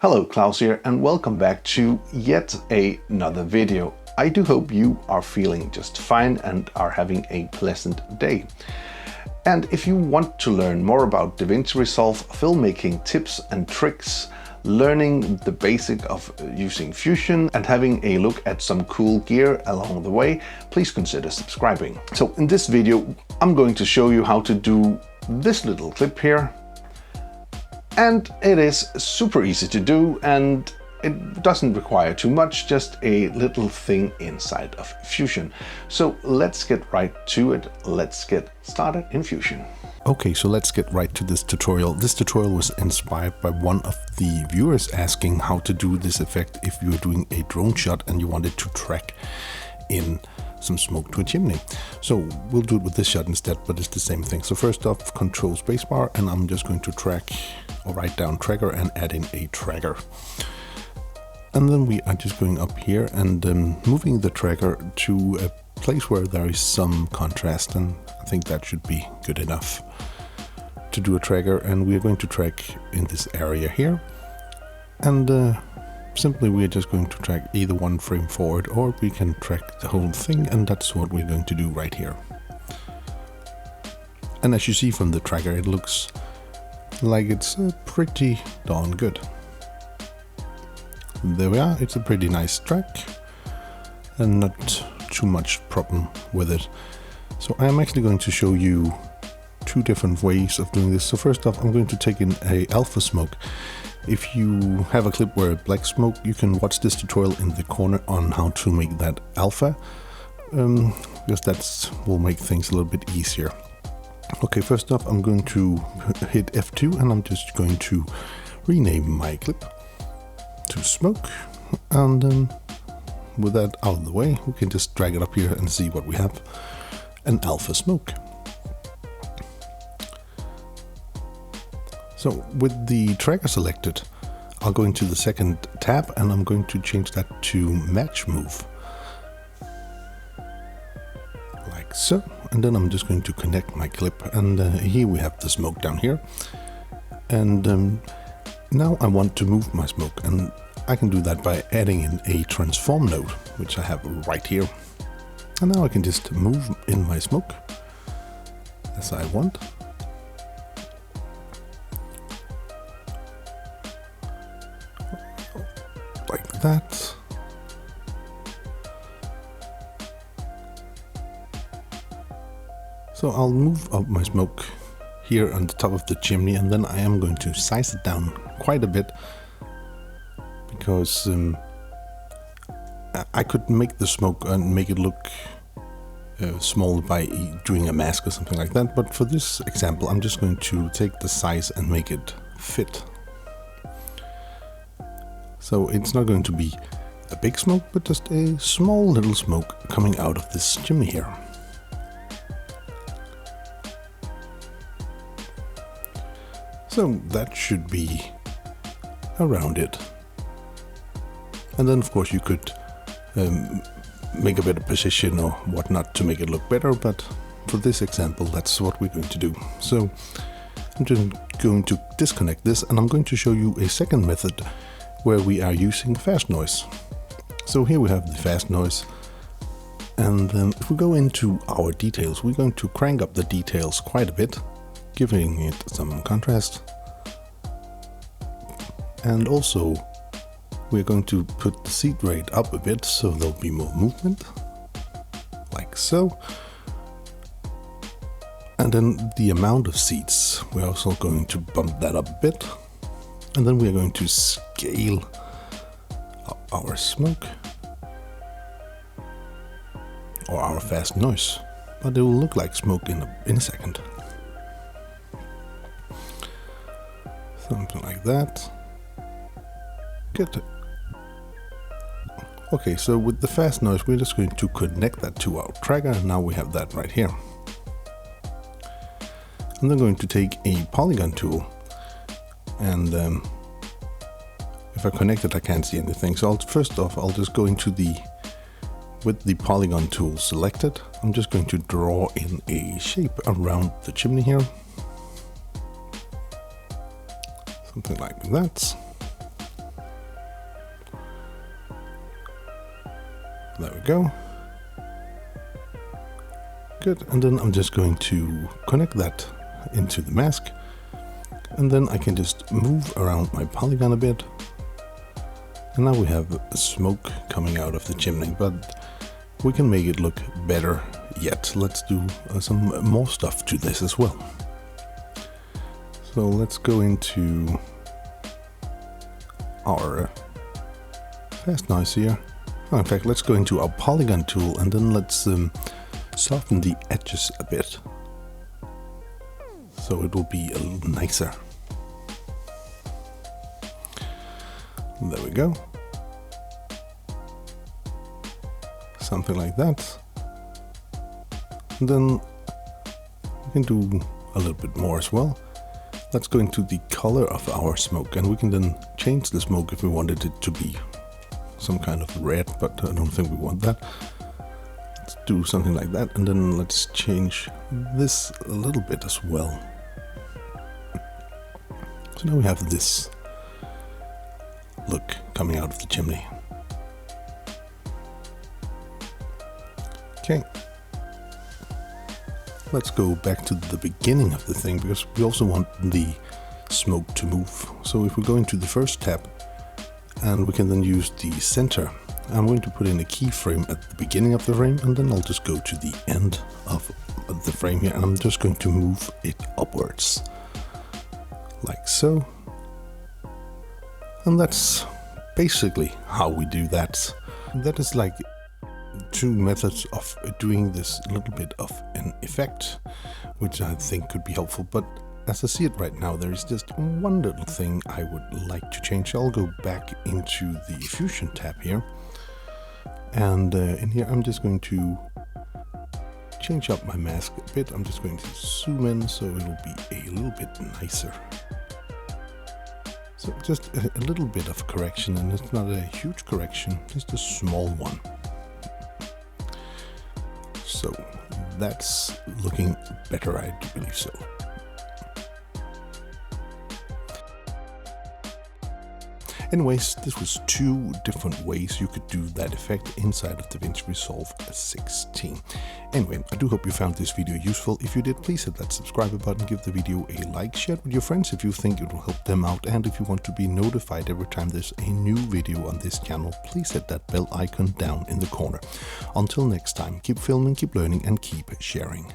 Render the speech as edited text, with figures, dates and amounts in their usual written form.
Hello, Klaus here, and welcome back to yet another video. I do hope you are feeling just fine and are having a pleasant day. And if you want to learn more about Davinci Resolve filmmaking tips and tricks, learning the basic of using Fusion and having a look at some cool gear along the way, please consider subscribing. So in this video, I'm going to show you how to do this little clip here. And it is super easy to do, and it doesn't require too much, just a little thing inside of Fusion. So let's get right to it. Let's get started in Fusion. Okay, so let's get right to this tutorial. This tutorial was inspired by one of the viewers asking how to do this effect if you're doing a drone shot and you wanted to track in some smoke to a chimney. So we'll do it with this shot instead, but it's the same thing. So first off, Control Spacebar, and I'm just going to track or write down tracker and add in a tracker. And then we are just going up here and moving the tracker to a place where there is some contrast, and I think that should be good enough to do a tracker. And we're going to track in this area here, and simply we're just going to track either one frame forward, or we can track the whole thing, and that's what we're going to do right here. And as you see from the tracker, it looks like it's pretty darn good. There we are, it's a pretty nice track and not too much problem with it. So I'm actually going to show you two different ways of doing this. So first off, I'm going to take in a alpha smoke. If you have a clip where black smoke, you can watch this tutorial in the corner on how to make that alpha, because that will make things a little bit easier. Okay, first off, I'm going to hit F2 and I'm just going to rename my clip to smoke. And with that out of the way, we can just drag it up here and see what we have. An alpha smoke. So with the tracker selected, I'll go into the second tab and I'm going to change that to match move. Like so. And then I'm just going to connect my clip, and here we have the smoke down here. And now I want to move my smoke, and I can do that by adding in a transform node, which I have right here. And now I can just move in my smoke as I want. Like that. So I'll move up my smoke here on the top of the chimney, and then I am going to size it down quite a bit, because I could make the smoke and make it look small by doing a mask or something like that. But for this example, I'm just going to take the size and make it fit. So it's not going to be a big smoke, but just a small little smoke coming out of this chimney here. So that should be around it. And then of course you could make a better position or whatnot to make it look better, but for this example that's what we're going to do. So I'm just going to disconnect this, and I'm going to show you a second method where we are using fast noise. So here we have the fast noise, and if we go into our details, we're going to crank up the details quite a bit, giving it some contrast. And also we're going to put the seed rate up a bit so there'll be more movement, like so. And then the amount of seeds, we're also going to bump that up a bit. And then we're going to scale up our smoke or our fast noise, but it will look like smoke in a second. Something like that. Good. Okay, so with the fast noise, we're just going to connect that to our tracker, and now we have that right here. I'm then going to take a polygon tool, and if I connect it, I can't see anything. So first off, I'll just go into with the polygon tool selected, I'm just going to draw in a shape around the chimney here. Something like that. There we go. Good, and then I'm just going to connect that into the mask, and then I can just move around my polygon a bit. And now we have smoke coming out of the chimney, but we can make it look better yet. Let's do some more stuff to this as well. So let's go into our fast noise here. Oh, in fact, let's go into our polygon tool, and then let's soften the edges a bit, so it will be a little nicer. There we go. Something like that. And then we can do a little bit more as well. Let's go into the color of our smoke, and we can then change the smoke if we wanted it to be some kind of red, but I don't think we want that. Let's do something like that, and then let's change this a little bit as well. So now we have this look coming out of the chimney. Okay. Let's go back to the beginning of the thing, because we also want the smoke to move. So if we go into the first tab, and we can then use the center, I'm going to put in a keyframe at the beginning of the frame, and then I'll just go to the end of the frame here, and I'm just going to move it upwards, like so. And that's basically how we do that. That is like two methods of doing this little bit of an effect, which I think could be helpful, but as I see it right now, there is just one little thing I would like to change. I'll go back into the Fusion tab here, and in here I'm just going to change up my mask a bit. I'm just going to zoom in so it'll be a little bit nicer. So just a little bit of correction, and it's not a huge correction, just a small one. So that's looking better, I do believe so. Anyways, this was two different ways you could do that effect inside of Davinci Resolve 16. Anyway, I do hope you found this video useful. If you did, please hit that subscribe button, give the video a like, share it with your friends if you think it will help them out, and if you want to be notified every time there's a new video on this channel, please hit that bell icon down in the corner. Until next time, keep filming, keep learning, and keep sharing.